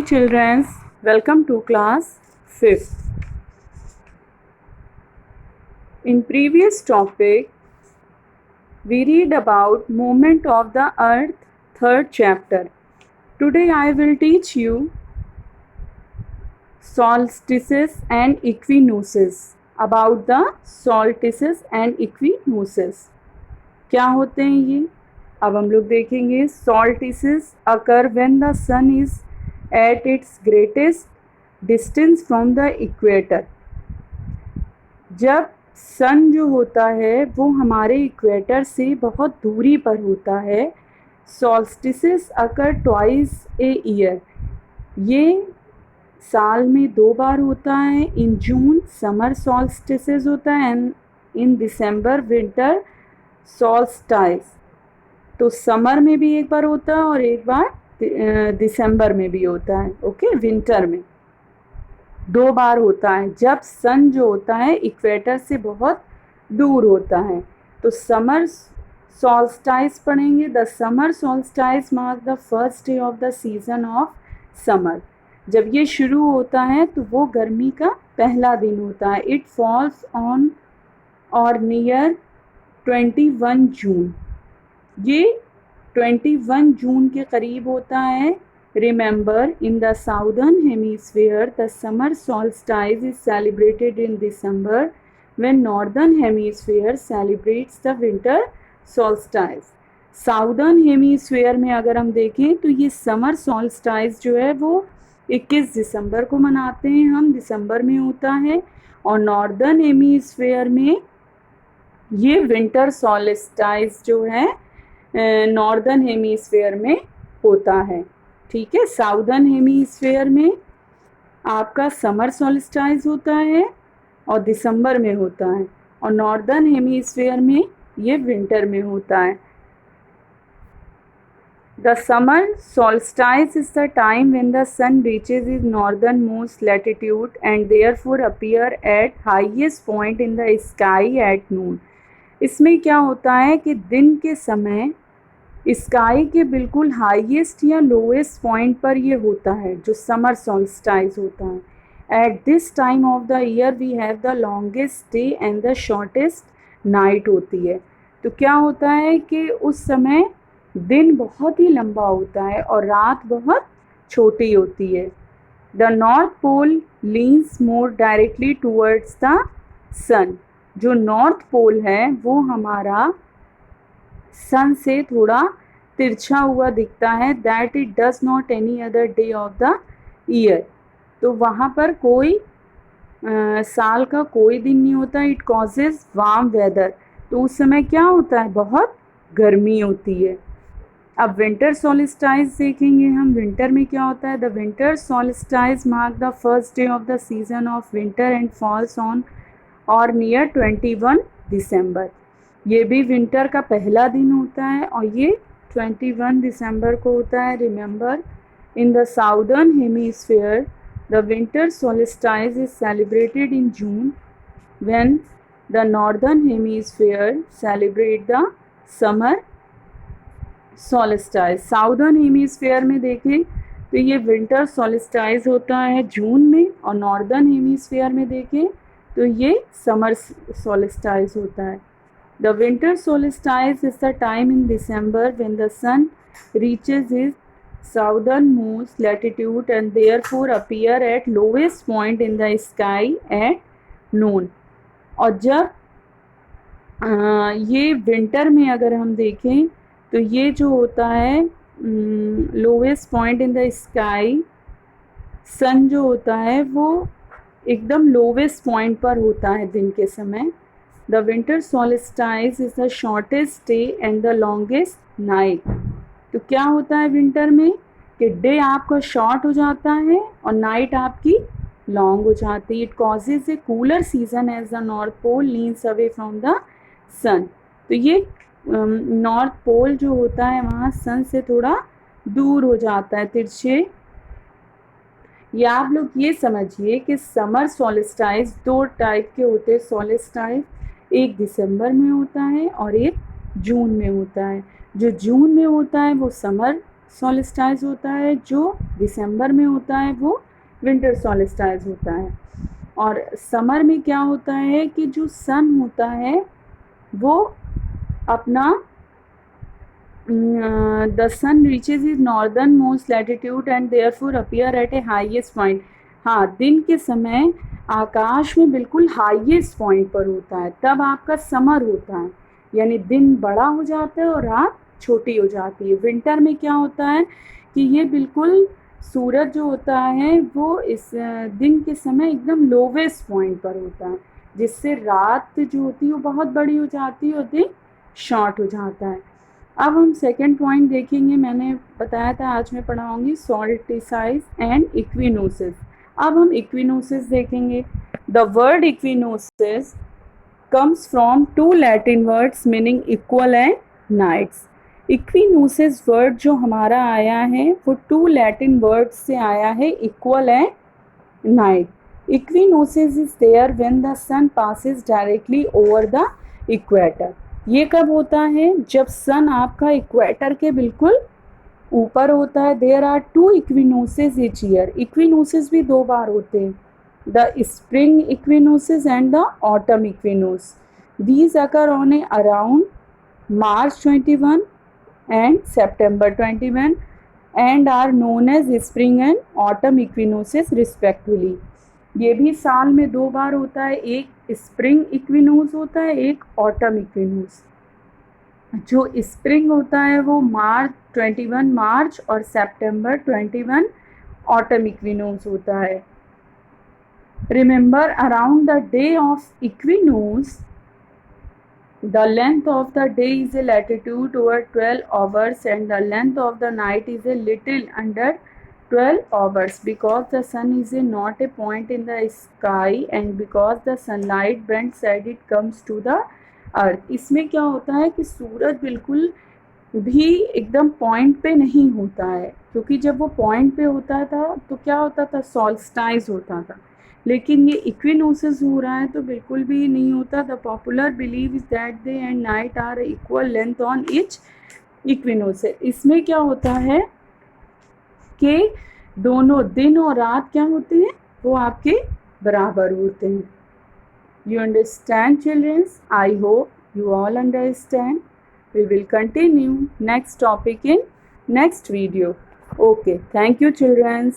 morning, children. Welcome to class 5th. In previous topic, we read about movement of the earth, third chapter. Today I will teach you solstices and equinoxes. About the solstices and equinoxes. क्या होते हैं ये? अब हम लोग देखेंगे. Solstices occur when the sun is at its greatest distance from the equator. जब सन जो होता है वो हमारे इक्वेटर से बहुत दूरी पर होता है. Solstices occur twice a year. ये साल में 2 बार होता है. इन जून समर solstices होता है and in December winter solstice. तो समर में भी एक बार होता है और एक बार दिसंबर में भी होता है. ओके, विंटर में 2 बार होता है जब सन जो होता है इक्वेटर से बहुत दूर होता है. तो समर solstice पढ़ेंगे. The summer solstice mark the first day of the season of summer. जब ये शुरू होता है तो वो गर्मी का पहला दिन होता है. इट फॉल्स ऑन और नियर 21 जून. ये 21 जून के करीब होता है. Remember, in the southern hemisphere the summer solstice is celebrated in December when northern hemisphere celebrates the winter solstice. Southern hemisphere में अगर हम देखें तो ये समर solstice जो है वो 21 दिसंबर को मनाते हैं हम. दिसंबर में होता है. और नॉर्दर्न हेमीस्फीयर में ये विंटर solstice जो है नॉर्दर्न हेमीस्फीयर में होता है. ठीक है, साउदर्न हेमीस्फीयर में आपका समर solstice होता है और दिसंबर में होता है. और नॉर्दर्न हेमीस्फीयर में ये विंटर में होता है. The summer solstice is the time when the sun reaches its northernmost latitude and therefore appear at highest point in the sky at noon. इसमें क्या होता है कि दिन के समय स्काई के बिल्कुल हाईएस्ट या लोएस्ट पॉइंट पर ये होता है जो समर solstice होता है. At this time of the year we have the longest day and the shortest night होती है. तो क्या होता है कि उस समय दिन बहुत ही लंबा होता है और रात बहुत छोटी होती है. The north pole leans more directly towards the sun. जो नॉर्थ पोल है वो हमारा सन से थोड़ा तिरछा हुआ दिखता है. That it does not any other day of the year. तो वहाँ पर कोई साल का कोई दिन नहीं होता. It causes warm weather. तो उस समय क्या होता है, बहुत गर्मी होती है. अब विंटर solstice देखेंगे हम. विंटर में क्या होता है. The winter solstice mark the first day of the season of winter and falls on और नियर 21 दिसंबर. ये भी विंटर का पहला दिन होता है और ये 21 दिसंबर को होता है. Remember, in the southern hemisphere the winter solstice is celebrated in June when the northern hemisphere celebrate the summer solstice. Southern hemisphere में देखें तो ये विंटर solstice होता है जून में. और नॉर्दर्न हेमीस्फीयर में देखें तो ये समर solstice होता है. The winter solstice is the time in December when the sun reaches its southernmost latitude and therefore appear at lowest point in the sky at noon. और जब ये विंटर में अगर हम देखें तो ये जो होता है lowest point in the sky, sun जो होता है वो एकदम लोवेस्ट पॉइंट पर होता है दिन के समय. The winter solstice is the shortest day and the longest night. तो क्या होता है विंटर में कि डे आपका शॉर्ट हो जाता है और नाइट आपकी लॉन्ग हो जाती है. It causes a cooler season as the north pole leans away from the sun. तो ये नॉर्थ पोल जो होता है वहाँ सन से थोड़ा दूर हो जाता है, तिरछे. या आप लोग ये समझिए कि समर solstice 2 टाइप के होते हैं. solstice एक दिसंबर में होता है और एक जून में होता है. जो जून में होता है वो समर सॉलिस्टाइज होता है, जो दिसंबर में होता है वो विंटर सॉलिस्टाइज होता है। और समर में क्या होता है कि जो सन होता है वो अपना the sun reaches is northern most latitude and therefore appear at a highest point. हाँ, दिन के समय आकाश में बिल्कुल हाईएस्ट पॉइंट पर होता है, तब आपका समर होता है, यानी दिन बड़ा हो जाता है और रात छोटी हो जाती है। विंटर में क्या होता है कि ये बिल्कुल सूरज जो होता है वो इस दिन के समय एकदम लोवेस्ट पॉइंट पर होता है, जिससे रात जो होती है वो बहुत बड़ी हो जाती है और दिन शॉर्ट हो जाता है। अब हम सेकंड पॉइंट देखेंगे। मैंने बताया था आज मैं पढ़ाऊंगी सॉल्टिसाइज एंड इक्विनोसिस। अब हम इक्विनोसिस देखेंगे। The word equinoxes comes from two Latin words meaning equal and nights. Equinoxes word जो हमारा आया है वो टू लैटिन वर्ड से आया है, equal and night. Equinoxes is there when the sun passes directly over the equator. ये कब होता है? जब सन आपका इक्वेटर के बिल्कुल ऊपर होता है। There are two equinoxes each year. Equinoxes भी दो बार होते हैं, the spring equinoxes and the autumn equinox. These occur on around March 21 and September 21 and are known as spring and autumn equinoxes respectively. ये भी साल में दो बार होता है, एक स्प्रिंग इक्विनोक्स होता है, एक ऑटम इक्विनोक्स। जो स्प्रिंग होता है वो मार्च 21 मार्च और सितंबर 21 ऑटम इक्विनोक्स होता है। Remember, around the day of equinox, the length of the day is a latitude over 12 hours and the length of the night is a little under 12 hours, because the sun is not a point in the sky and because the sunlight bends as it comes to the earth. इसमें क्या होता है कि सूरज बिल्कुल भी एकदम point पे नहीं होता है, क्योंकि जब वो पॉइंट पे होता था तो क्या होता था? सॉल्स्टाइज होता था। लेकिन ये इक्विनोसिस हो रहा है तो बिल्कुल भी नहीं होता। The popular believe is that day and night are equal length on each equinoxes. इसमें क्या होता है कि दोनों दिन और रात क्या होते हैं? वो आपके बराबर होते हैं। You understand, children? I hope you all understand. We will continue next topic in next video. Okay, thank you, children.